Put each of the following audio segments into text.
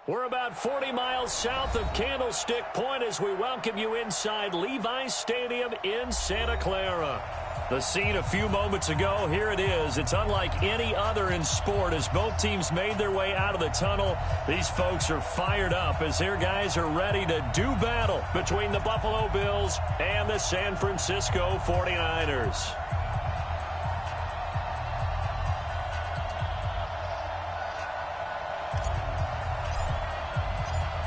We're about 40 miles south of Candlestick Point as we welcome you inside Levi's Stadium in Santa Clara. The scene a few moments ago, here it is. It's unlike any other in sport as both teams made their way out of the tunnel. These folks are fired up as their guys are ready to do battle between the Buffalo Bills and the San Francisco 49ers.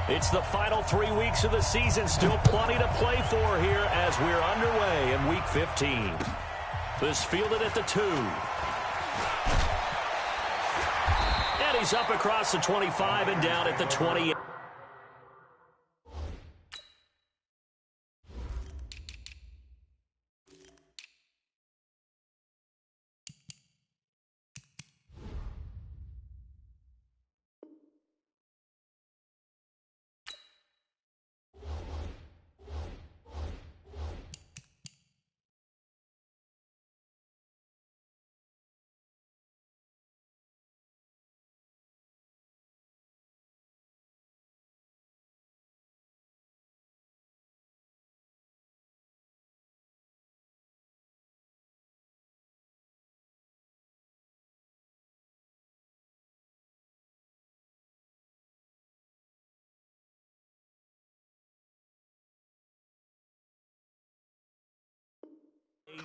It's the final 3 weeks of the season. Still plenty to play for here as we're underway in Week 15. This fielded at the 2. And he's up across the 25 and down at the 28.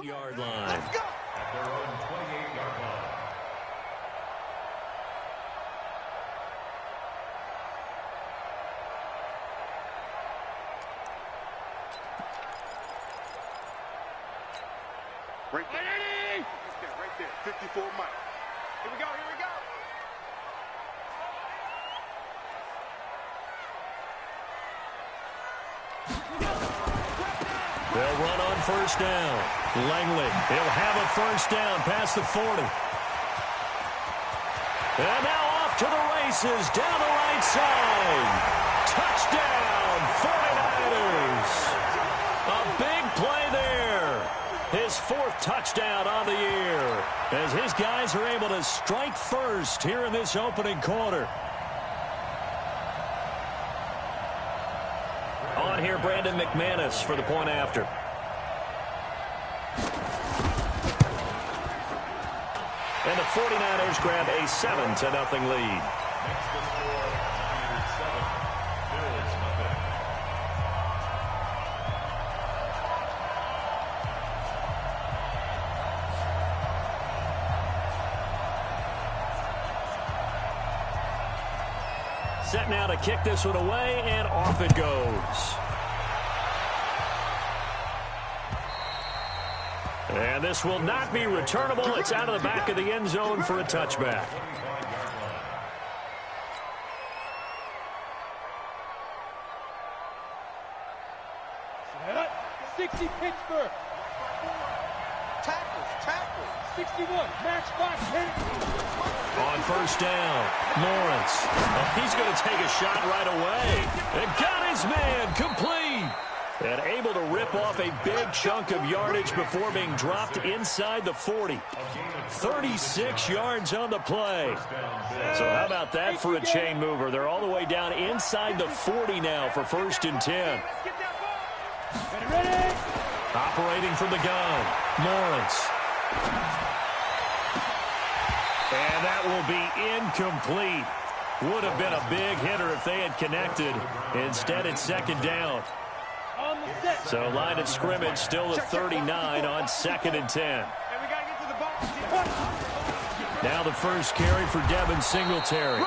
Yard line. Let's go. At their own 28-yard line. Right there. Right there. 54 miles. Here we go. Here we go. They'll run on first down. Langley, he'll have a first down past the 40. And now off to the races down the right side. Touchdown, 49ers. A big play there. His 4th touchdown on the year as his guys are able to strike first here in this opening quarter. On here, Brandon McManus for the point after. And the 49ers grab a 7-0 lead. Makes the score 7, Bills nothing. Set now to kick this one away, and off it goes. And this will not be returnable. It's out of the back of the end zone for a touchback. 60 Pittsburgh. Tackles. 61, Max Box, hit. On first down, Lawrence. Oh, he's going to take a shot right away. And got his man complete. And able to rip off a big chunk of yardage before being dropped inside the 40. 36 yards on the play. So how about that for a chain mover? They're all the way down inside the 40 now for 1st and 10. Ready? Operating from the gun, Lawrence. And that will be incomplete. Would have been a big hitter if they had connected. Instead, it's 2nd down. So line of scrimmage still at 39 on 2nd and 10. Now the first carry for Devin Singletary.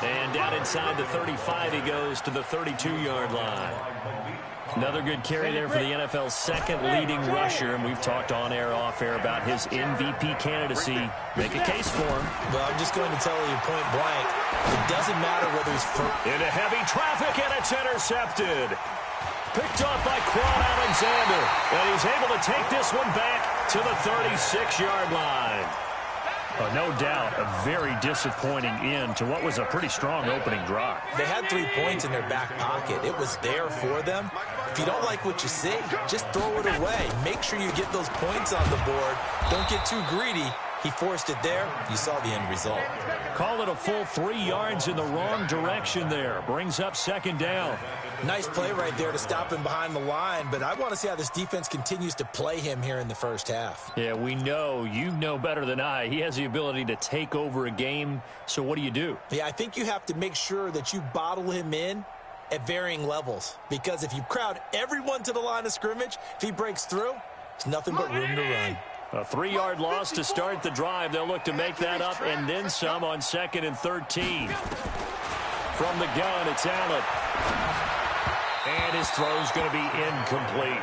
And down inside the 35 he goes to the 32-yard line. Another good carry there for the NFL's 2nd leading rusher, and we've talked on air, off air about his MVP candidacy. Make a case for him. Well, I'm just going to tell you point blank, it doesn't matter whether he's into heavy traffic, and it's intercepted. Picked up by Quan Alexander, and he's able to take this one back to the 36-yard line. No doubt a very disappointing end to what was a pretty strong opening drive. They had 3 points in their back pocket. It was there for them. If you don't like what you see, just throw it away. Make sure you get those points on the board. Don't get too greedy, He forced it there. You saw the end result. Call it a full 3 yards in the wrong direction there. Brings up second down. Nice play right there to stop him behind the line, but I want to see how this defense continues to play him here in the first half. Yeah, we know. You know better than I. He has the ability to take over a game, so what do? Yeah, I think you have to make sure that you bottle him in at varying levels, because if you crowd everyone to the line of scrimmage, if he breaks through, there's nothing but room to run. A 3-yard loss to start the drive. They'll look to make that up and then some on 2nd and 13. From the gun, it's Allen. And his throw's going to be incomplete.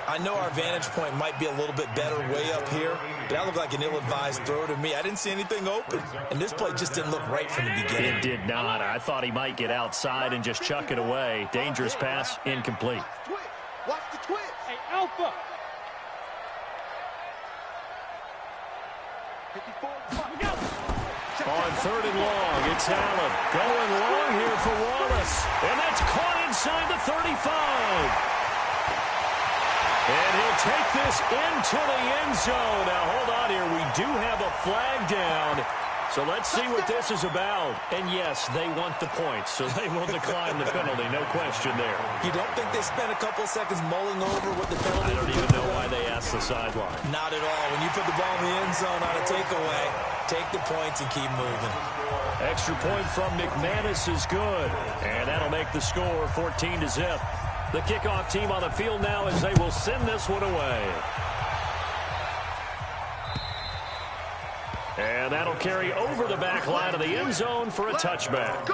I know our vantage point might be a little bit better way up here, but that looked like an ill-advised throw to me. I didn't see anything open, and this play just didn't look right from the beginning. It did not. I thought he might get outside and just chuck it away. Dangerous pass, incomplete. Watch the twist. Hey, Alpha. On 3rd and long, it's Allen. Going long here for Wallace. And that's caught inside the 35. And he'll take this into the end zone. Now, hold on here. We do have a flag down. So let's see what this is about. And yes, they want the points, so they will decline the penalty. No question there. You don't think they spent a couple seconds mulling over what the penalty? I don't even know why they asked the sideline. Not at all. When you put the ball in the end zone on a takeaway, take the points and keep moving. Extra point from McManus is good. And that'll make the score 14-0. The kickoff team on the field now as they will send this one away. And that'll carry over the back line of the end zone for a touchback.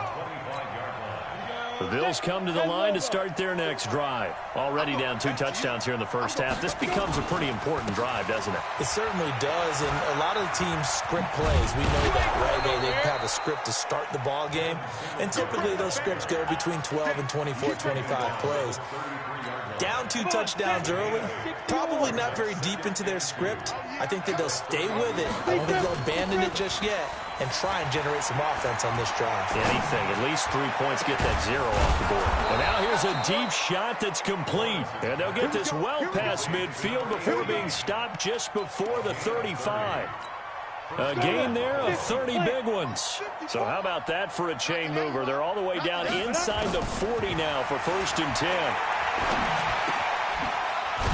The Bills come to the line to start their next drive. Already down 2 touchdowns here in the first half. This becomes a pretty important drive, doesn't it? It certainly does, and a lot of the teams script plays. We know that, right? They have a script to start the ball game, and typically those scripts go between 12 and 24, 25 plays. Down 2 touchdowns early, probably not very deep into their script. I think that they'll stay with it. I don't think they'll abandon it just yet and try and generate some offense on this drive. Anything, at least 3 points, get that 0 off the board. And now here's a deep shot that's complete. And they'll get this well past midfield before being stopped just before the 35. A gain there of 30 big ones. So how about that for a chain mover? They're all the way down inside the 40 now for 1st and 10.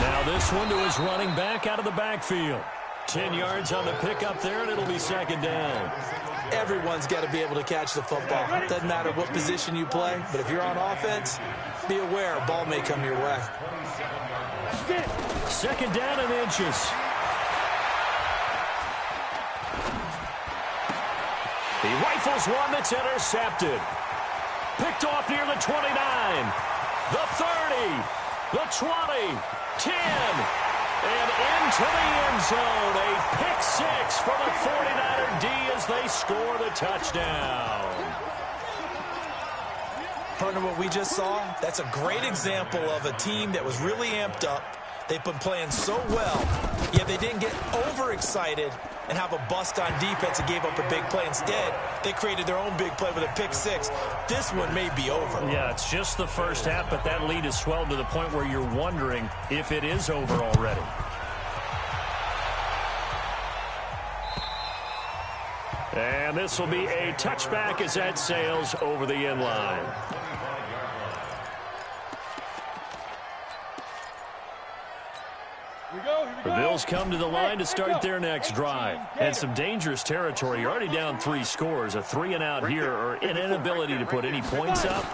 Now this one to his running back out of the backfield. 10 yards on the pickup there, and it'll be 2nd down. Everyone's got to be able to catch the football. Doesn't matter what position you play, but if you're on offense, be aware a ball may come your way. 2nd down and inches. He rifles one that's intercepted. Picked off near the 29, the 30, the 20, 10. And into the end zone, a pick 6 for the 49er D as they score the touchdown. Partner, what we just saw, that's a great example of a team that was really amped up. They've been playing so well, yet they didn't get overexcited and have a bust on defense and gave up a big play. Instead, they created their own big play with a pick 6. This one may be over. Yeah, it's just the first half, but that lead has swelled to the point where you're wondering if it is over already. And this will be a touchback as that sails over the end line. The Bills come to the line to start their next drive. And some dangerous territory. You're already down 3 scores. A 3-and-out here or an inability to put any points up.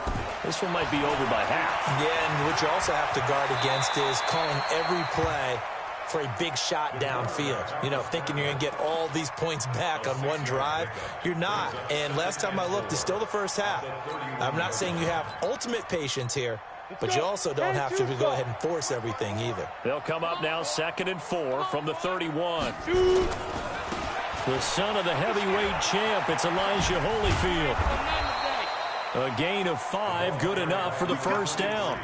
This one might be over by half. Yeah, and what you also have to guard against is calling every play for a big shot downfield. You know, thinking you're going to get all these points back on one drive. You're not. And last time I looked, it's still the first half. I'm not saying you have ultimate patience here, but you also don't have to go ahead and force everything either. They'll come up now 2nd and 4 from the 31. The son of the heavyweight champ, it's Elijah Holyfield. A gain of 5, good enough for the first down.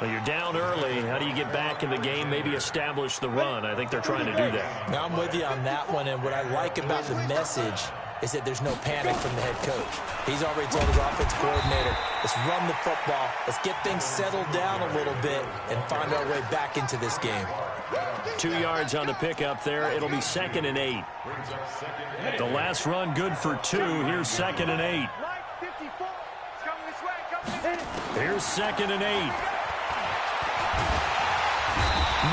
Well, you're down early. How do you get back in the game, maybe establish the run? I think they're trying to do that. Now, I'm with you on that one, and what I like about the message is that there's no panic from the head coach. He's already told his offensive coordinator, let's run the football, let's get things settled down a little bit and find our way back into this game. 2 yards on the pickup there. It'll be 2nd and 8. The last run good for 2. Here's 2nd and 8. Here's 2nd and 8.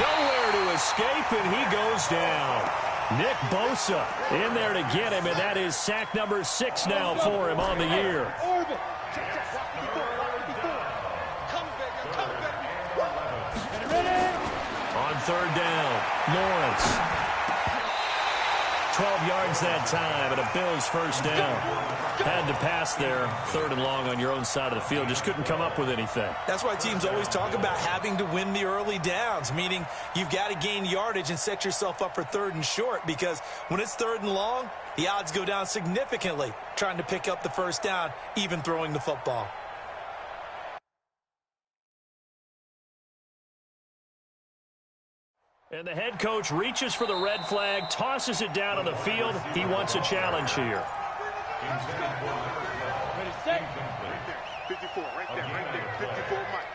Nowhere to escape, and he goes down. Nick Bosa in there to get him, and that is sack number 6 now for him on the year. On 3rd down, Lawrence. 12 yards that time, and a Bills first down. Had to pass there, 3rd and long on your own side of the field. Just couldn't come up with anything. That's why teams always talk about having to win the early downs, meaning you've got to gain yardage and set yourself up for 3rd and short, because when it's 3rd and long, the odds go down significantly trying to pick up the first down, even throwing the football. And the head coach reaches for the red flag, tosses it down on the field. He wants a challenge here. Ready, set. 54, right there, 54, Mike.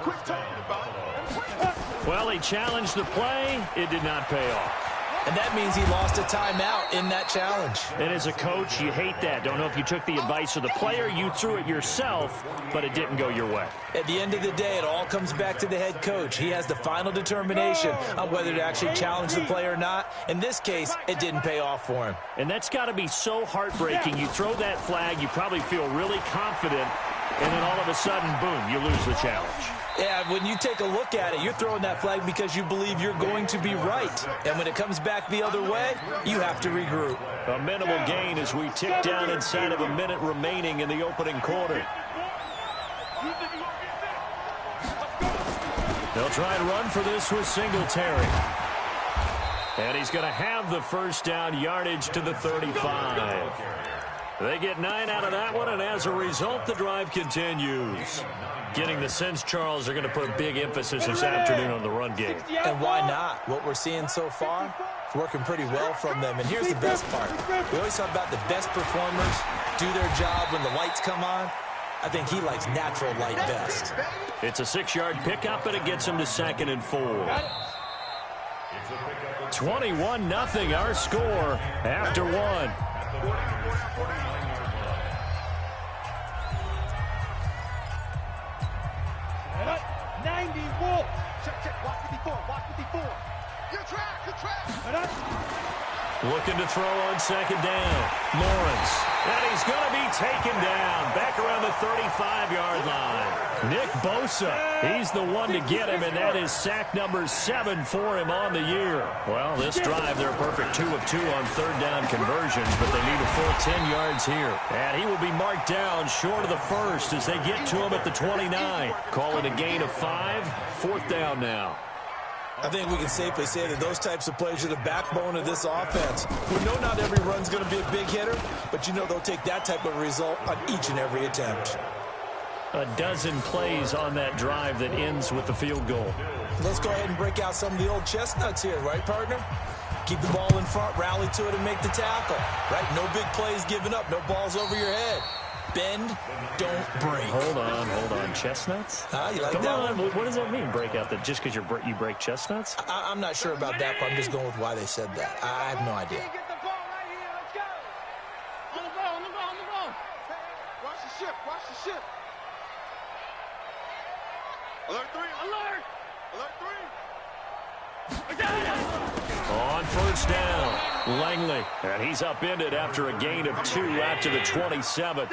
Quick talking about it. Well, he challenged the play. It did not pay off. And that means he lost a timeout in that challenge. And as a coach, you hate that. Don't know if you took the advice of the player. You threw it yourself, but it didn't go your way. At the end of the day, it all comes back to the head coach. He has the final determination on whether to actually challenge the play or not. In this case, it didn't pay off for him. And that's got to be so heartbreaking. You throw that flag, you probably feel really confident, and then all of a sudden, boom, you lose the challenge. Yeah, when you take a look at it, you're throwing that flag because you believe you're going to be right. And when it comes back the other way, you have to regroup. A minimal gain as we tick down inside of a minute remaining in the opening quarter. They'll try and run for this with Singletary. And he's going to have the first down, yardage to the 35. They get 9 out of that one, and as a result, the drive continues. Getting the sense, Charles, they're going to put a big emphasis this afternoon on the run game. And why not? What we're seeing so far, it's working pretty well from them. And here's the best part. We always talk about the best performers do their job when the lights come on. I think he likes natural light best. It's a 6-yard pickup, and it gets him to 2nd and 4. 21-0 our score after 1. 90 Wolf. Check, watch 54, watch 54. Your track. Looking to throw on 2nd down. Lawrence. And he's going to be taken down back around the 35-yard line. Nick Bosa, he's the one to get him, and that is sack number 7 for him on the year. Well, this drive, they're perfect 2 of 2 on 3rd down conversions, but they need a full 10 yards here. And he will be marked down short of the first as they get to him at the 29. Call it a gain of 5. 4th down now. I think we can safely say that those types of plays are the backbone of this offense. We know not every run's going to be a big hitter, but you know they'll take that type of result on each and every attempt. A dozen plays on that drive that ends with the field goal. Let's go ahead and break out some of the old chestnuts here, right, partner? Keep the ball in front, rally to it, and make the tackle, right? No big plays given up, no balls over your head. Bend, don't break. Hold on. Chestnuts? You like Come that on. one? What does that mean, break out? That just because you break chestnuts? I'm not sure about that, but I'm just going with why they said that. I have no idea. Get the ball right here, let's go. On the ball. Watch the ship. Alert 3. On first down, Langley. And he's upended after a gain of 2 after the 27.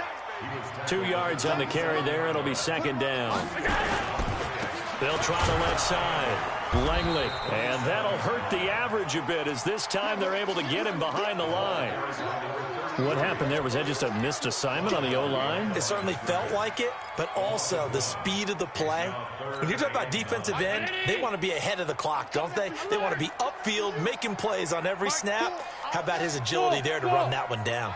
2 yards on the carry there. It'll be 2nd down. They'll try the left side. Langley. And that'll hurt the average a bit as this time they're able to get him behind the line. What happened there? Was that just a missed assignment on the O-line? It certainly felt like it, but also the speed of the play. When you're talking about defensive end, they want to be ahead of the clock, don't they? They want to be upfield, making plays on every snap. How about his agility there to run that one down?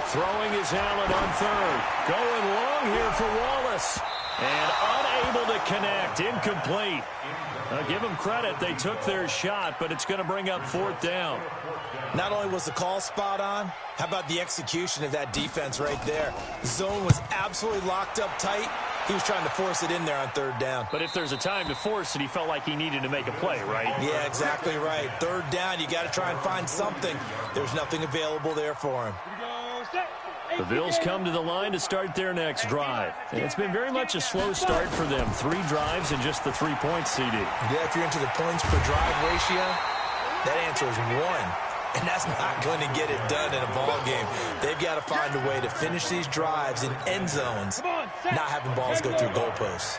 Throwing is Allen on 3rd. Going long here for Wallace. And unable to connect. Incomplete. Give them credit. They took their shot, but it's going to bring up 4th down. Not only was the call spot on, how about the execution of that defense right there? Zone was absolutely locked up tight, He was trying to force it in there on third down. But if there's a time to force it, he felt like he needed to make a play, right? Yeah, exactly right. Third down, you got to try and find something. There's nothing available there for him. The Bills come to the line to start their next drive. And it's been very much a slow start for them. 3 drives and just the 3 points, CD. Yeah, if you're into the points per drive ratio, that answer is 1. And that's not going to get it done in a ball game. They've got to find a way to finish these drives in end zones, not having balls go through goalposts.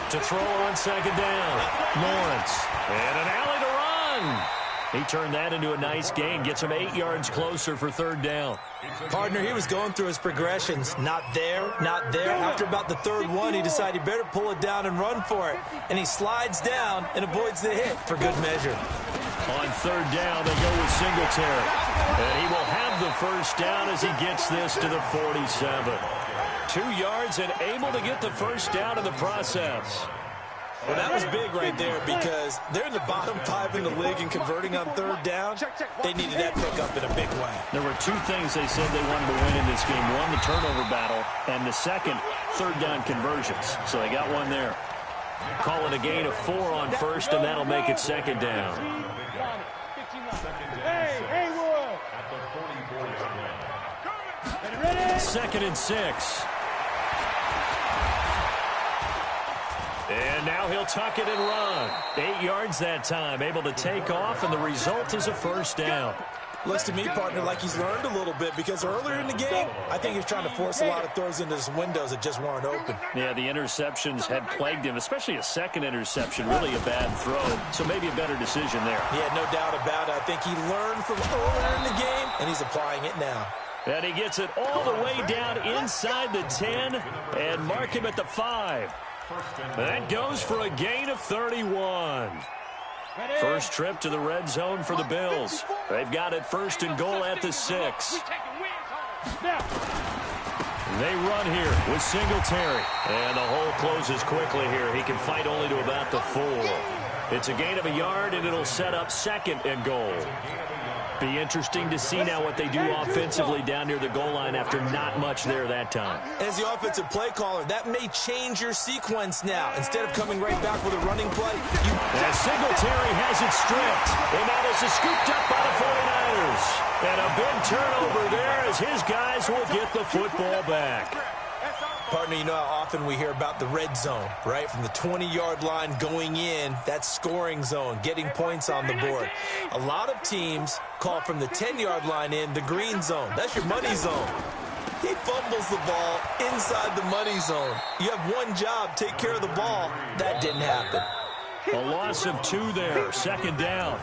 To throw on second down. Lawrence. And an alley to run. He turned that into a nice gain. Gets him 8 yards closer for third down. Partner, he was going through his progressions. Not there, not there. After about the third one, he decided he better pull it down and run for it. And he slides down and avoids the hit for good measure. On third down, they go with Singletary. And he will have the first down as he gets this to the 47. 2 yards and able to get the first down in the process. Well, that was big right there because they're in the bottom 5 in the league and converting on third down. They needed that pickup in a big way. There were 2 things they said they wanted to win in this game. One, the turnover battle, and the second, third down conversions. So they got one there. Call it a gain of 4 on first, and that'll make it second down. Second and 6. And now he'll tuck it and run. 8 yards that time, able to take off, and the result is a first down. Looks to me, partner, like he's learned a little bit because earlier in the game, I think he was trying to force a lot of throws into his windows that just weren't open. Yeah, the interceptions had plagued him, especially a second interception, really a bad throw. So maybe a better decision there. Yeah, no doubt about it. I think he learned from earlier in the game, and he's applying it now. And he gets it all the way down inside the 10 and mark him at the 5. That goes for a gain of 31. First trip to the red zone for the Bills. They've got it first and goal at the 6. They run here with Singletary. And the hole closes quickly here. He can fight only to about the 4. It's a gain of a yard, and it'll set up second and goal. Be interesting to see now what they do offensively down near the goal line after not much there that time. As the offensive play caller, that may change your sequence now. Instead of coming right back with a running play, and Singletary has it stripped. And now this is scooped up by the 49ers. And a big turnover there as his guys will get the football back. Partner, you know how often we hear about the red zone, right? From the 20-yard line going in, that's scoring zone, getting points on the board. A lot of teams call from the 10-yard line in the green zone. That's your money zone. He fumbles the ball inside the money zone. You have one job, take care of the ball. That didn't happen. A loss of 2 there, second down.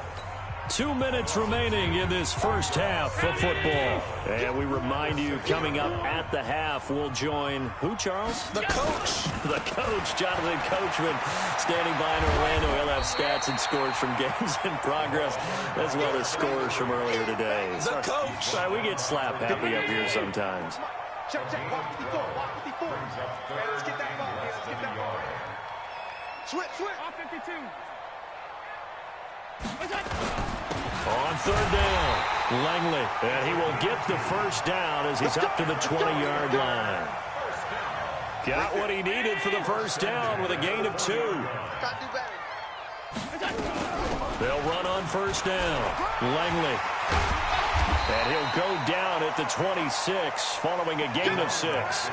2 minutes remaining in this first half of football. And we remind you, coming up at the half, we'll join who, Charles? The coach. The coach, Jonathan Coachman, standing by in Orlando. He'll have stats and scores from games in progress, as well as scores from earlier today. The coach. Sorry, we get slap happy up here sometimes. Check. Walk 54. Let's get that ball. Let's get that ball. Switch. Off 52. On third down, Langley, and he will get the first down as he's up to the 20-yard line. Got what he needed for the first down with a gain of 2. They'll run on first down. Langley. And he'll go down at the 26 following a gain of 6.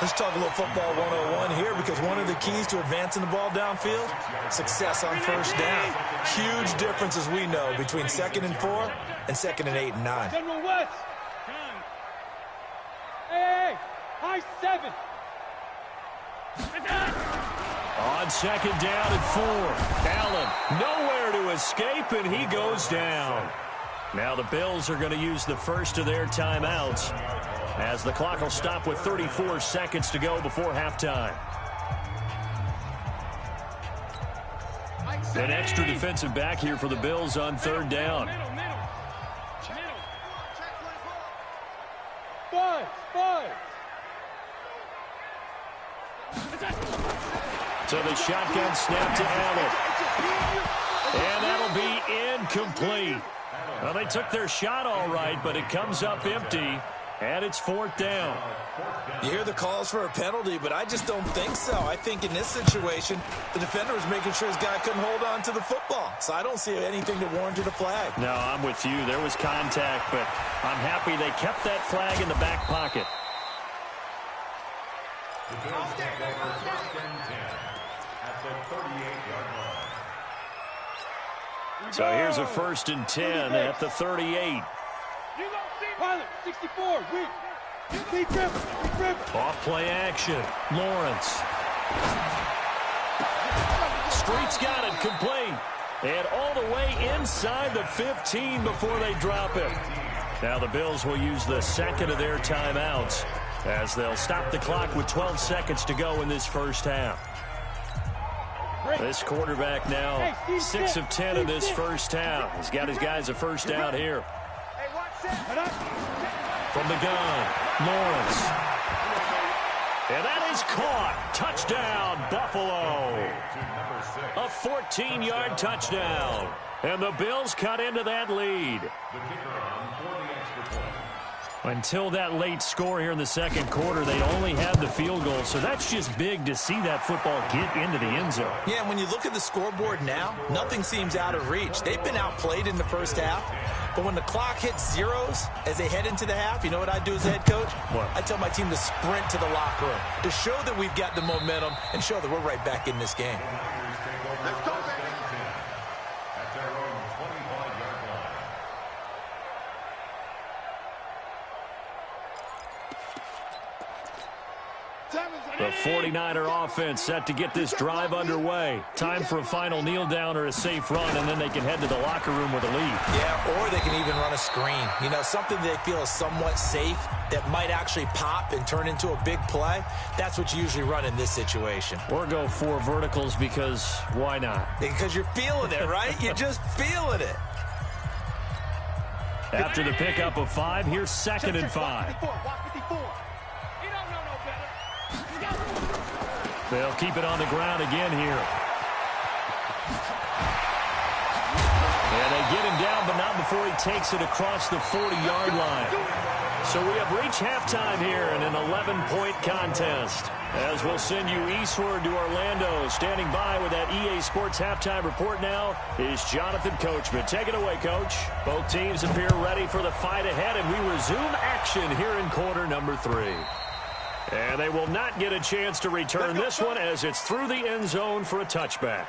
Let's talk a little football 101 here because one of the keys to advancing the ball downfield, success on first down. Huge difference, as we know, between 2nd and 4 and 2nd and 8 and 9. General West. Hey, high 7. On second down and 4, Allen nowhere to escape, and he goes down. Now the Bills are going to use the first of their timeouts as the clock will stop with 34 seconds to go before halftime. An extra defensive back here for the Bills on third down. Five. So the shotgun snap to Allen. And that'll be incomplete. Well, they took their shot all right, but it comes up empty, and it's 4th down. You hear the calls for a penalty, but I just don't think so. I think in this situation, the defender was making sure his guy couldn't hold on to the football. So I don't see anything that warranted a flag. No, I'm with you. There was contact, but I'm happy they kept that flag in the back pocket. The Bills take over 1st and 10 at the 38-yard line. So here's a 1st and 10 at the 38. Pilot, 64, win. Keep dribbling. Off play action. Lawrence. Street's got it complete. And all the way inside the 15 before they drop it. Now the Bills will use the second of their timeouts as they'll stop the clock with 12 seconds to go in this first half. This quarterback now 6 of 10 in this first half. He's got his guys a first down here. From the gun, Lawrence. And that is caught. Touchdown, Buffalo. A 14-yard touchdown. And the Bills cut into that lead. Until that late score here in the second quarter, they only had the field goal. So that's just big to see that football get into the end zone. Yeah, and when you look at the scoreboard now, nothing seems out of reach. They've been outplayed in the first half. But when the clock hits zeros as they head into the half, you know what I do as a head coach? What? I tell my team to sprint to the locker room to show that we've got the momentum and show that we're right back in this game. Let's go, baby. At their own 25-yard line. The 49er offense set to get this drive underway. Time for a final kneel down or a safe run, and then they can head to the locker room with a lead. Yeah, or they can even run a screen. You know, something they feel is somewhat safe that might actually pop and turn into a big play. That's what you usually run in this situation. Or go 4 verticals because why not? Because you're feeling it, right? You're just feeling it. After the pickup of 5, here's 2nd and 5. They'll keep it on the ground again here. And they get him down, but not before he takes it across the 40-yard line. So we have reached halftime here in an 11-point contest. As we'll send you eastward to Orlando. Standing by with that EA Sports halftime report now is Jonathan Coachman. Take it away, Coach. Both teams appear ready for the fight ahead, and we resume action here in quarter number 3. And they will not get a chance to return this one as it's through the end zone for a touchback.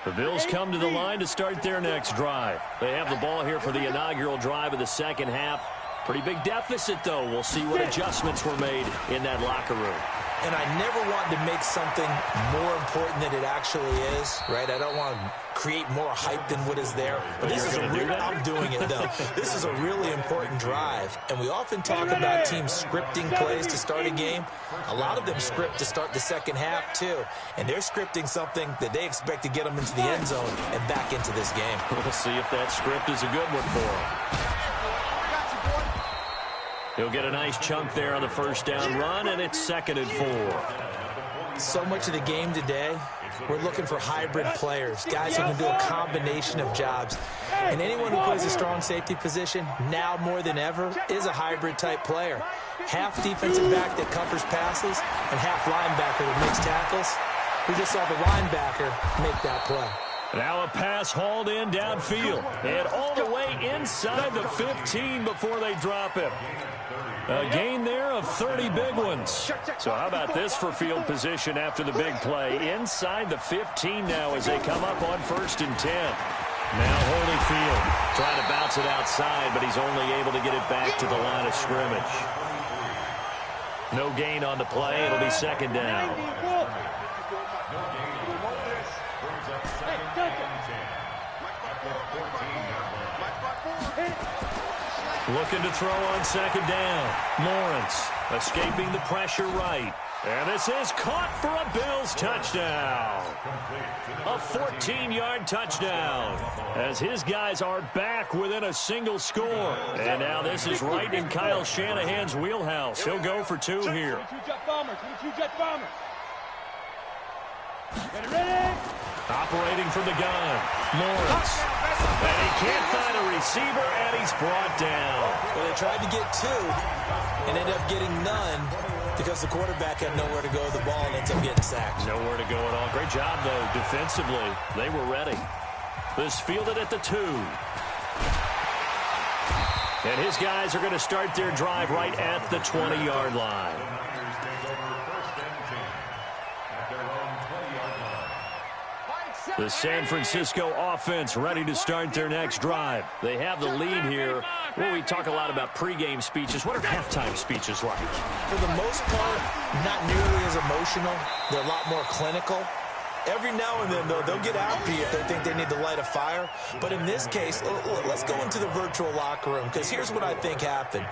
The Bills come to the line to start their next drive. They have the ball here for the inaugural drive of the second half. Pretty big deficit, though. We'll see what adjustments were made in that locker room. And I never want to make something more important than it actually is, right? I don't want to create more hype than what is there. But this is I'm doing it, though. This is a really important drive. And we often talk about teams scripting plays to start a game. A lot of them script to start the second half, too. And they're scripting something that they expect to get them into the end zone and back into this game. We'll see if that script is a good one for them. He'll get a nice chunk there on the first down run, and it's 2nd and 4. So much of the game today, we're looking for hybrid players, guys who can do a combination of jobs. And anyone who plays a strong safety position, now more than ever, is a hybrid-type player. Half defensive back that covers passes, and half linebacker that makes tackles. We just saw the linebacker make that play. Now a pass hauled in downfield, and all the way inside the 15 before they drop it. A gain there of 30 big ones. So how about this for field position after the big play? Inside the 15 now as they come up on 1st and 10. Now Holyfield trying to bounce it outside, but he's only able to get it back to the line of scrimmage. No gain on the play. It'll be 2nd down. Looking to throw on 2nd down. Lawrence escaping the pressure right. And this is caught for a Bills touchdown. A 14-yard touchdown as his guys are back within a single score. And now this is right in Kyle Shanahan's wheelhouse. He'll go for 2 here. 22 jet bombers. 22 jet bombers. Ready? Operating from the gun, Lawrence. And he can't find a receiver, and he's brought down. Well, they tried to get two and ended up getting none because the quarterback had nowhere to go with the ball and ends up getting sacked. Nowhere to go at all. Great job, though, defensively. They were ready. This fielded at the 2. And his guys are going to start their drive right at the 20-yard line. The San Francisco offense ready to start their next drive. They have the lead here. Well, we talk a lot about pregame speeches. What are halftime speeches like? For the most part, not nearly as emotional. They're a lot more clinical. Every now and then, though, they'll get out here if they think they need to light a fire. But in this case, let's go into the virtual locker room, because here's what I think happened.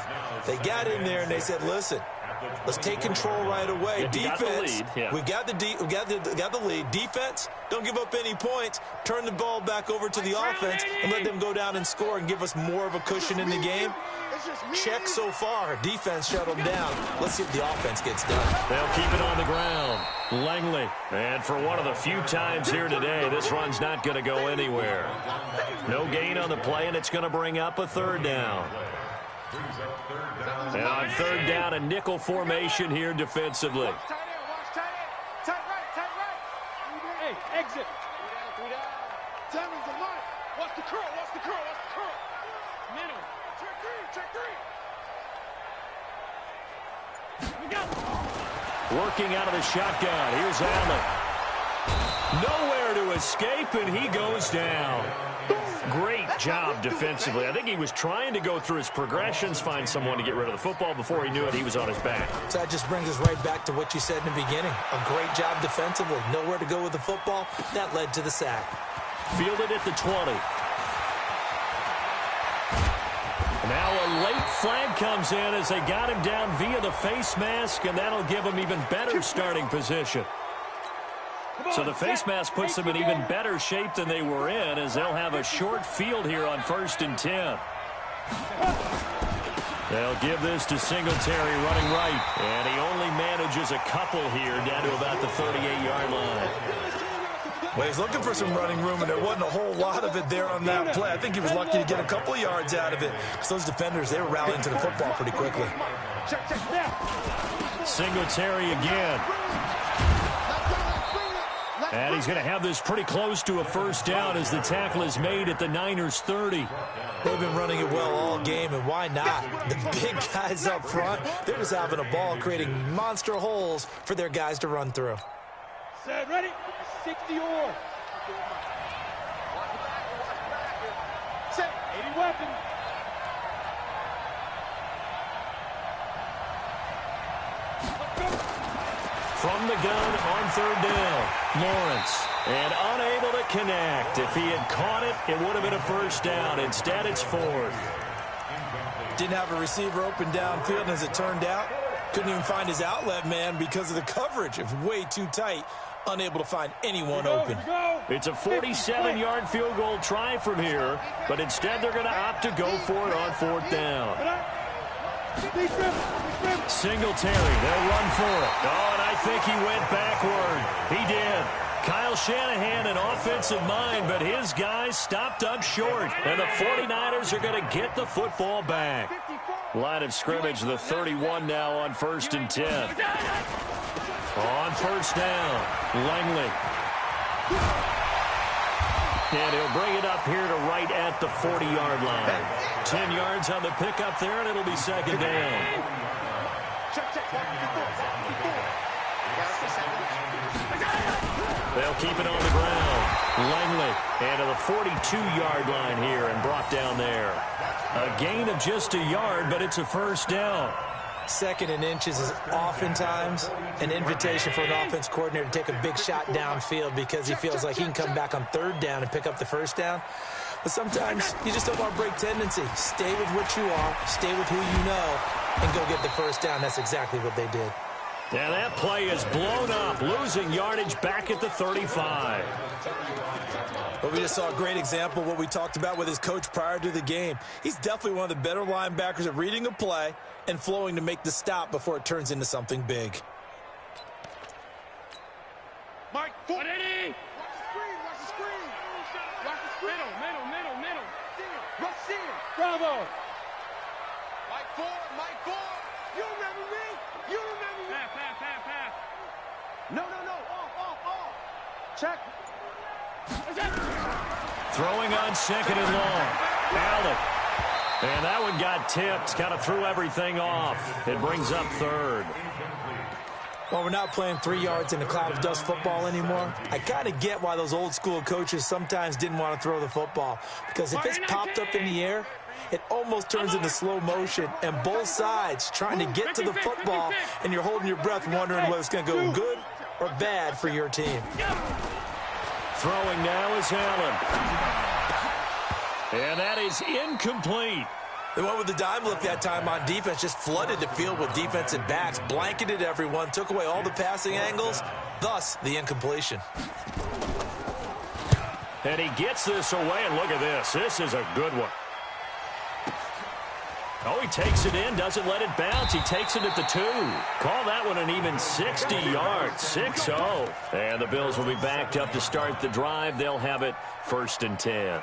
They got in there and they said, listen, let's take control right away. Defense, we've got the lead. Defense, don't give up any points. Turn the ball back over to the offense and let them go down and score and give us more of a cushion in the game. Check so far. Defense shut them down. Let's see if the offense gets done. They'll keep it on the ground. Langley. And for one of the few times here today, this run's not going to go anywhere. No gain on the play, and it's going to bring up a 3rd down. And on 3rd down, a nickel formation here defensively. Hey, exit. Diamonds are mine. Watch the curl. Watch the curl. Watch the curl. Middle. Check 3. We got it. Working out of the shotgun. Here's Allen. Nowhere to escape, and he goes down. Great job defensively. I think he was trying to go through his progressions, find someone to get rid of the football. Before he knew it, he was on his back. So that just brings us right back to what you said in the beginning. A great job defensively. Nowhere to go with the football. That led to the sack. Fielded at the 20. Now a late flag comes in as they got him down via the face mask, and that'll give him even better starting position. So the face mask puts them in even better shape than they were in, as they'll have a short field here on 1st and 10. They'll give this to Singletary running right, and he only manages a couple here down to about the 38-yard line. Well, he's looking for some running room, and there wasn't a whole lot of it there on that play. I think he was lucky to get a couple of yards out of it. So those defenders, they were rallying to the football pretty quickly. Singletary again. And he's going to have this pretty close to a 1st down as the tackle is made at the Niners' 30. They've been running it well all game, and why not? The big guys up front, they're just having a ball, creating monster holes for their guys to run through. Set, ready? 60 or. Set, 80 weapon. From the gun on 3rd down, Lawrence. And unable to connect. If he had caught it, it would have been a 1st down. Instead, it's 4th. Didn't have a receiver open downfield, and as it turned out, couldn't even find his outlet man because of the coverage. It was way too tight. Unable to find anyone open. It's a 47-yard field goal try from here, but instead they're going to opt to go for it on 4th down. Singletary, they'll run for it. Oh, and I think he went backward. He did. Kyle Shanahan, an offensive mind, but his guys stopped up short, and the 49ers are going to get the football back. Line of scrimmage, the 31 now on 1st and 10. On 1st down, Langley. And he'll bring it up here to right at the 40-yard line. 10 yards on the pickup there, and it'll be 2nd down. They'll keep it on the ground. Langley, and to the 42-yard line here and brought down there. A gain of just a yard, but it's a 1st down. 2nd and inches is oftentimes an invitation for an offense coordinator to take a big shot downfield because he feels like he can come back on 3rd down and pick up the 1st down. But sometimes you just don't want to break tendency. Stay with what you are, stay with who you know, and go get the 1st down. That's exactly what they did. Yeah, that play is blown up, losing yardage back at the 35. But we just saw a great example of what we talked about with his coach prior to the game. He's definitely one of the better linebackers at reading a play and flowing to make the stop before it turns into something big. Mike, foot. Ready? Watch the screen, watch the screen. Watch the screen. Middle. Rush in. Bravo. Mike, four. You remember me? Pass. No. Off. Check. Throwing on second and long. Allen. And that one got tipped. Kind of threw everything off. It brings up third. Well, we're not playing 3 yards in a cloud of dust football anymore. I kind of get why those old school coaches sometimes didn't want to throw the football. Because if it's popped up in the air, it almost turns into slow motion. And both sides trying to get to the football, and you're holding your breath wondering whether it's going to go good or bad for your team. Throwing now is Allen. And that is incomplete. They went with the dime look that time on defense, just flooded the field with defensive backs, blanketed everyone, took away all the passing angles, thus the incompletion. And he gets this away, and look at this. This is a good one. Oh, he takes it in, doesn't let it bounce. He takes it at the 2. Call that one an even 60 yards, 6-0. And the Bills will be backed up to start the drive. They'll have it 1st and 10.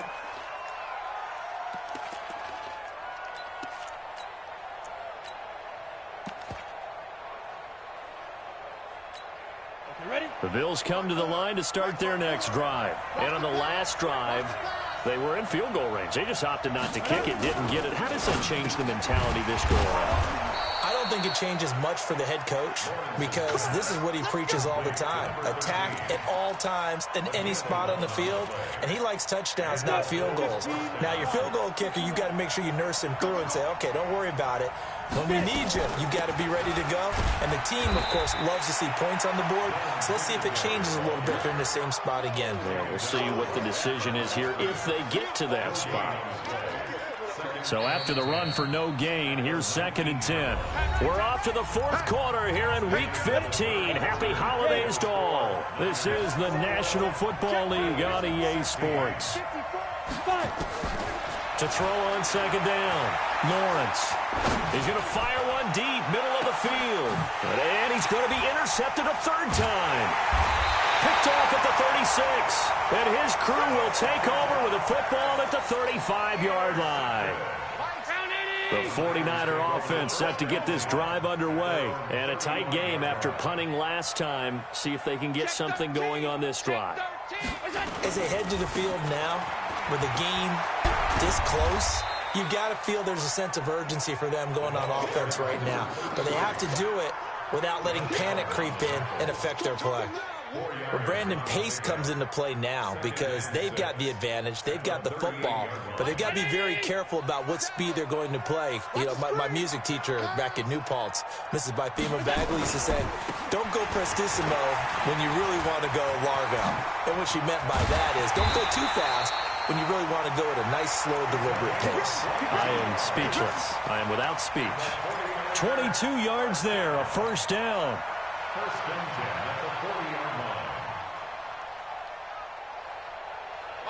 The Bills come to the line to start their next drive. And on the last drive, they were in field goal range. They just opted not to kick it, didn't get it. How does that change the mentality this go around? I don't think it changes much for the head coach because this is what he preaches all the time. Attack at all times in any spot on the field, and he likes touchdowns, not field goals. Now, your field goal kicker, you got to make sure you nurse him through and say, okay, don't worry about it. When we need you, you got to be ready to go. And the team, of course, loves to see points on the board. So let's see if it changes a little bit if they're in the same spot again. Yeah, we'll see what the decision is here if they get to that spot. So after the run for no gain, here's 2nd and 10. We're off to the 4th quarter here in Week 15. Happy holidays to all. This is the National Football League on EA Sports. To throw on 2nd down, Lawrence. He's going to fire one deep, middle of the field. And he's going to be intercepted a 3rd time. Picked off at the 36. And his crew will take over with a football at the 35-yard line. The 49er offense set to get this drive underway. And a tight game after punting last time. See if they can get something going on this drive. As they head to the field now, with the game this close, you've got to feel there's a sense of urgency for them going on offense right now. But they have to do it without letting panic creep in and affect their play. Well, Brandon Pace comes into play now because they've got the advantage. They've got the football, but they've got to be very careful about what speed they're going to play. You know, my music teacher back in New Paltz, Mrs. Bythema Bagley, used to say, don't go prestissimo when you really want to go largo. And what she meant by that is don't go too fast when you really want to go at a nice, slow, deliberate pace. I am speechless. I am without speech. 22 yards there, a 1st down. 1st and 10 at the 40-yard line.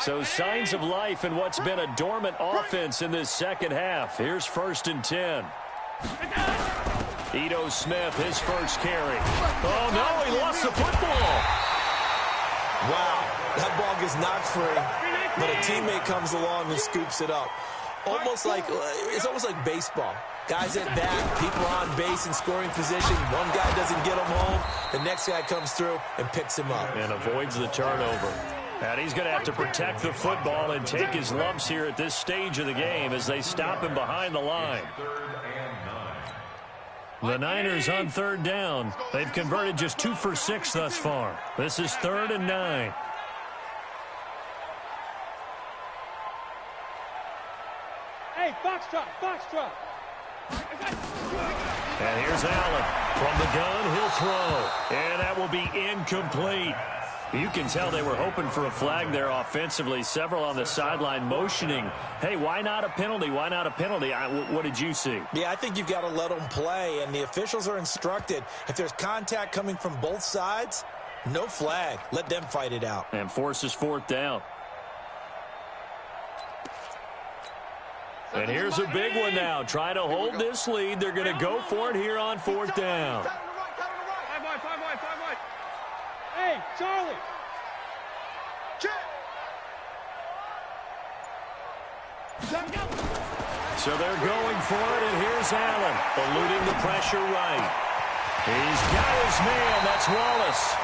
So signs of life in what's been a dormant offense in this 2nd half. Here's 1st and 10. Ito Smith, his 1st carry. Oh, no, he lost the football. Wow, that ball gets knocked free, but a teammate comes along and scoops it up. It's almost like baseball. Guys at bat, people on base in scoring position. One guy doesn't get him home. The next guy comes through and picks him up. And avoids the turnover. And he's going to have to protect the football and take his lumps here at this stage of the game as they stop him behind the line. The Niners on 3rd down. They've converted just 2 for 6 thus far. This is 3rd and 9. Hey, Foxtrot. And here's Allen. From the gun, he'll throw. And that will be incomplete. You can tell they were hoping for a flag there offensively. Several on the sideline motioning, hey, why not a penalty? Why not a penalty? What did you see? Yeah, I think you've got to let them play, and the officials are instructed. If there's contact coming from both sides, no flag. Let them fight it out. And forces 4th down. And here's a big one now. Trying to hold this lead. They're going to go for it here on 4th down. 5 wide. Hey, Charlie. Check. So they're going for it, and here's Allen, eluding the pressure right. He's got his man. That's Wallace.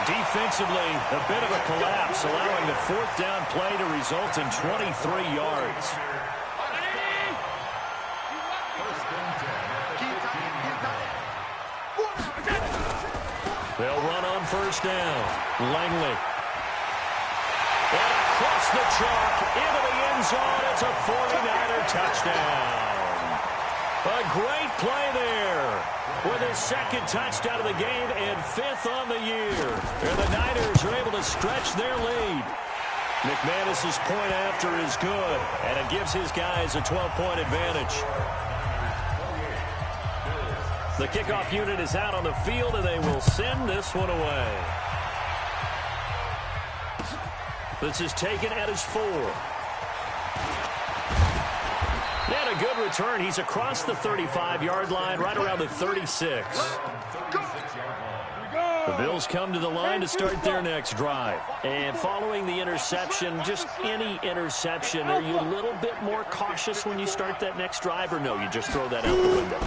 Defensively, a bit of a collapse, allowing the fourth down play to result in 23 yards. They'll run on first down. Langley. And across the chalk, into the end zone. It's a 49er touchdown. A great play there with his second touchdown of the game and fifth on the year. And the Niners are able to stretch their lead. McManus's point after is good, and it gives his guys a 12-point advantage. The kickoff unit is out on the field, and they will send this one away. This is taken at his 4. And a good return. He's across the 35-yard line, right around the 36. The Bills come to the line to start their next drive. And following the interception, just any interception, are you a little bit more cautious when you start that next drive, or no, you just throw that out the window?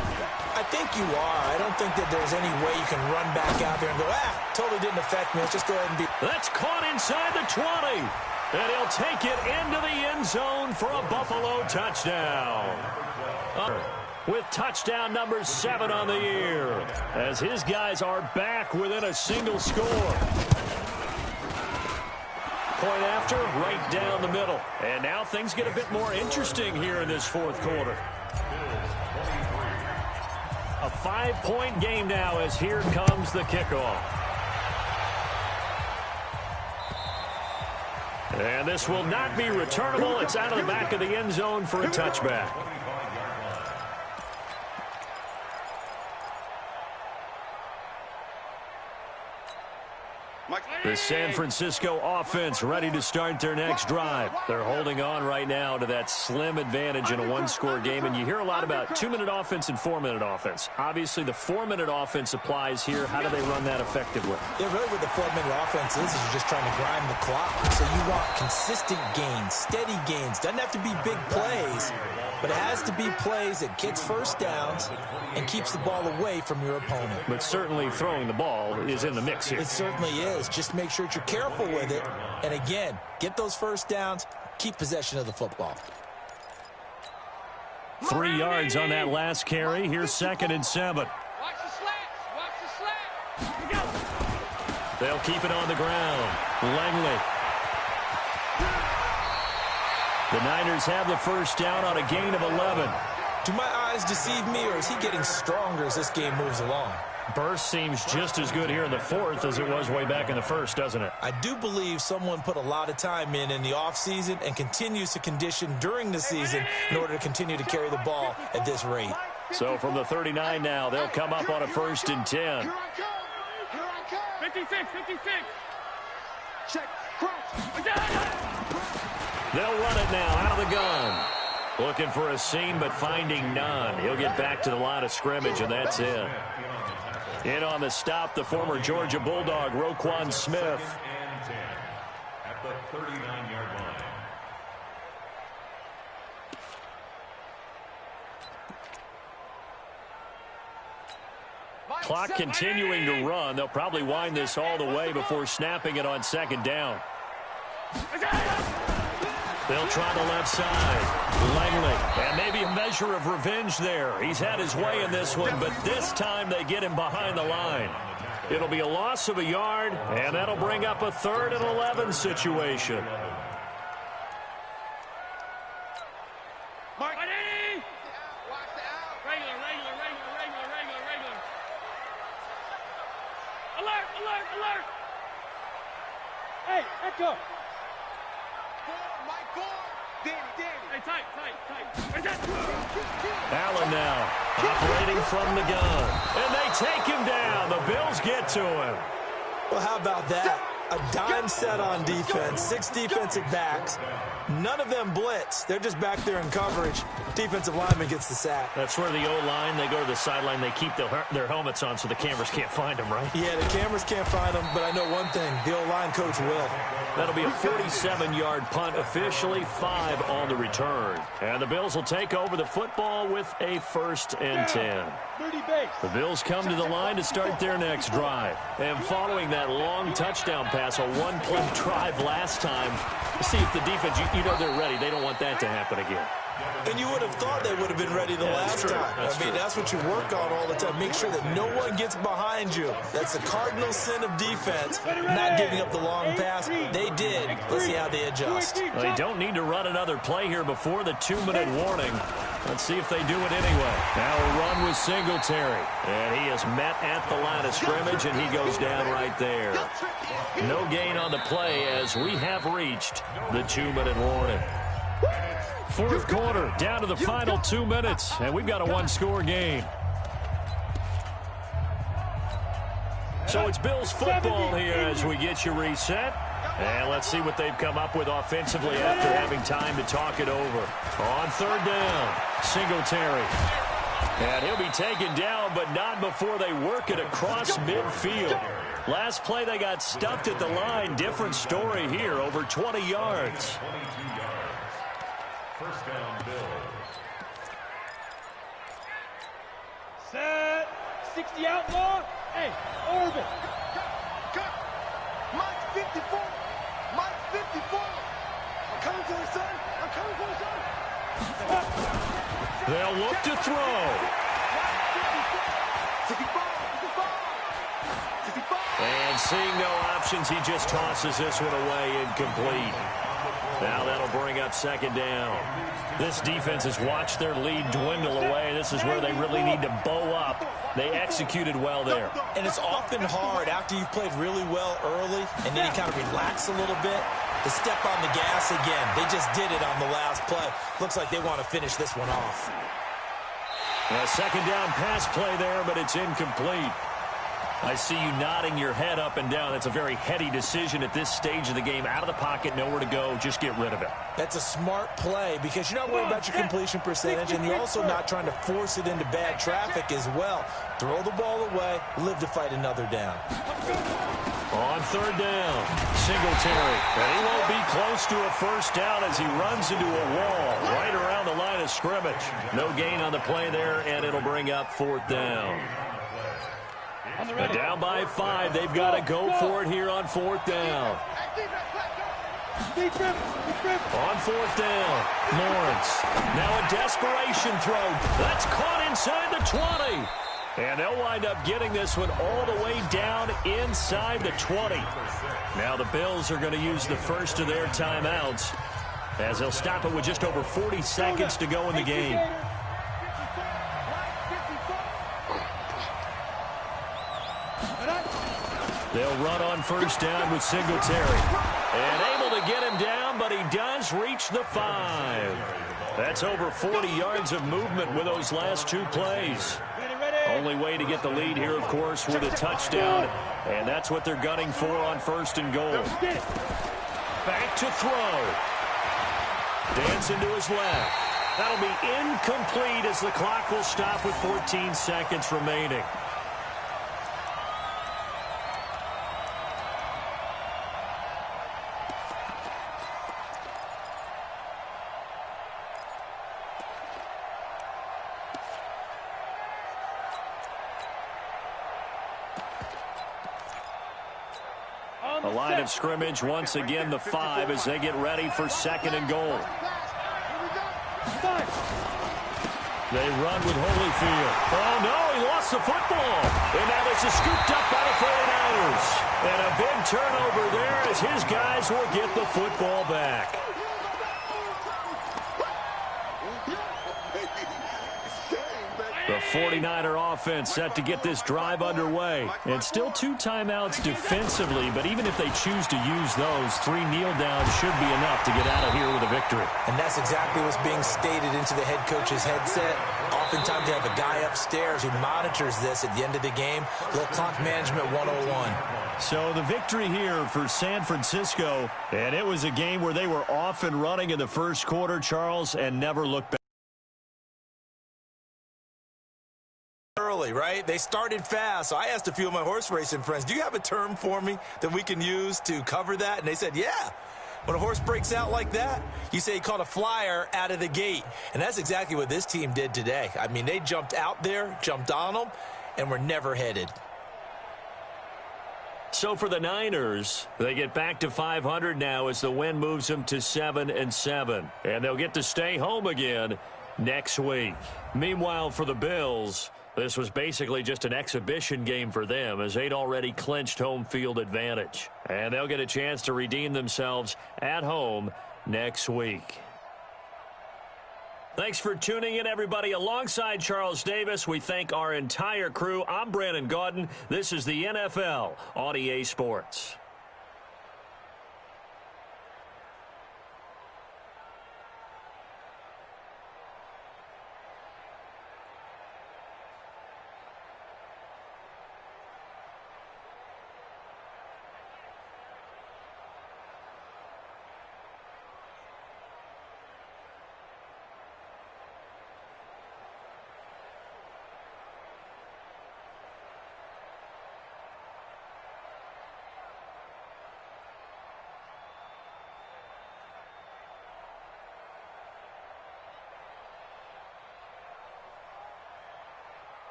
I think you are. I don't think that there's any way you can run back out there and go, totally didn't affect me. Let's just go ahead and be. That's caught inside the 20. And he'll take it into the end zone for a Buffalo touchdown. With touchdown number 7 on the year, as his guys are back within a single score. Point after, right down the middle. And now things get a bit more interesting here in this fourth quarter. A 5-point game now as here comes the kickoff. And this will not be returnable. It's out of the back of the end zone for a touchback. The San Francisco offense ready to start their next drive. They're holding on right now to that slim advantage in a one-score game. And you hear a lot about 2-minute offense and 4-minute offense. Obviously, the 4-minute offense applies here. How do they run that effectively? Yeah, really what the 4-minute offense is you're just trying to grind the clock. So you want consistent gains, steady gains. Doesn't have to be big plays, but it has to be plays that gets first downs and keeps the ball away from your opponent. But certainly throwing the ball is in the mix here. It certainly is. Just make sure that you're careful with it. And again, get those first downs, keep possession of the football. 3 yards on that last carry. Here's 2nd and 7. Watch the slats. Watch the slats. They'll keep it on the ground. Langley. The Niners have the first down on a gain of 11. Do my eyes deceive me, or is he getting stronger as this game moves along? Burst seems just as good here in the fourth as it was way back in the first, doesn't it? I do believe someone put a lot of time in the offseason and continues to condition during the season in order to continue to carry the ball at this rate. So from the 39 now, they'll come up on a 1st and 10. Here I come. Here I come. 56. Check. Crouch. They'll run it now out of the gun. Looking for a seam, but finding none. He'll get back to the line of scrimmage, and that's it. In on the stop, the former Georgia Bulldog, Roquan Smith. At the 39-yard line. Clock continuing to run. They'll probably wind this all the way before snapping it on 2nd down. They'll try the left side. Langley. And maybe a measure of revenge there. He's had his way in this one, but this time they get him behind the line. It'll be a loss of a yard, and that'll bring up a 3rd and 11 situation. Mark. Regular. Alert. Hey, echo. Hey, tight. Allen now operating from the gun. And they take him down. The Bills get to him. Well, how about that? a dime set on defense, 6 defensive backs. None of them blitz. They're just back there in coverage. Defensive lineman gets the sack. That's where the O-line, they go to the sideline, they keep their helmets on so the cameras can't find them, right? Yeah, the cameras can't find them, but I know one thing. The O-line coach will. That'll be a 47-yard punt, officially 5 on the return. And the Bills will take over the football with a 1st and 10. The Bills come to the line to start their next drive. And following that long touchdown pass, a one-play drive last time, see if the defense, you know they're ready. They don't want that to happen again. And you would have thought they would have been ready the last time. That's what you work on all the time. Make sure that no one gets behind you. That's the cardinal sin of defense, not giving up the long pass. They did. Let's see how they adjust. Well, they don't need to run another play here before the 2-minute warning. Let's see if they do it anyway. Now a run with Singletary. And he is met at the line of scrimmage, and he goes down right there. No gain on the play as we have reached the 2-minute warning. 4th quarter, down to the final 2 minutes, and we've got a 1-score game. So it's Bills football here as we get you reset. And let's see what they've come up with offensively after having time to talk it over. On 3rd down, Singletary. And he'll be taken down, but not before they work it across midfield. Last play, they got stuffed at the line. Different story here, over 20 yards. 1st down, Bills. Set. 60 outlaw. Hey, Orville. Cut. Mike 54. Mike 54. I'm coming for the son. I'm coming for the son. They'll look to throw. 55. And seeing no options, he just tosses this one away, incomplete. Now that'll bring up 2nd down. This defense has watched their lead dwindle away. This is where they really need to bow up. They executed well there. And it's often hard after you've played really well early and then you kind of relax a little bit to step on the gas again. They just did it on the last play. Looks like they want to finish this one off. A 2nd down pass play there, but it's incomplete. I see you nodding your head up and down. That's a very heady decision at this stage of the game. Out of the pocket, nowhere to go. Just get rid of it. That's a smart play because you're not worried about your completion percentage, and you're also not trying to force it into bad traffic as well. Throw the ball away, live to fight another down. On 3rd down, Singletary. And he won't be close to a 1st down as he runs into a wall right around the line of scrimmage. No gain on the play there, and it'll bring up 4th down. And down by 5. They've got to go for it here on 4th down. On 4th down, Lawrence. Now a desperation throw. That's caught inside the 20. And they'll wind up getting this one all the way down inside the 20. Now the Bills are going to use the first of their timeouts as they'll stop it with just over 40 seconds to go in the game. They'll run on 1st down with Singletary. And able to get him down, but he does reach the 5. That's over 40 yards of movement with those last 2 plays. Only way to get the lead here, of course, with a touchdown. And that's what they're gunning for on 1st and goal. Back to throw. Dancing to his left. That'll be incomplete as the clock will stop with 14 seconds remaining. The line of scrimmage, once again, the 5 as they get ready for 2nd and goal. They run with Holyfield. Oh, no, he lost the football. And now this is scooped up by the 49ers. And a big turnover there as his guys will get the football back. The 49er offense set to get this drive underway. And still 2 timeouts defensively, but even if they choose to use those, 3 kneel downs should be enough to get out of here with a victory. And that's exactly what's being stated into the head coach's headset. Oftentimes they have a guy upstairs who monitors this at the end of the game. Little clock management 101. So the victory here for San Francisco, and it was a game where they were off and running in the first quarter, Charles, and never looked back. Early, right? They started fast. So I asked a few of my horse racing friends, do you have a term for me that we can use to cover that? And they said, yeah. When a horse breaks out like that, you say he caught a flyer out of the gate. And that's exactly what this team did today. I mean, they jumped out there, jumped on them, and were never headed. So for the Niners, they get back to 500 now as the win moves them to 7-7. And they'll get to stay home again next week. Meanwhile, for the Bills, this was basically just an exhibition game for them as they'd already clinched home field advantage. And they'll get a chance to redeem themselves at home next week. Thanks for tuning in, everybody. Alongside Charles Davis, we thank our entire crew. I'm Brandon Gaudin. This is the NFL on EA Sports.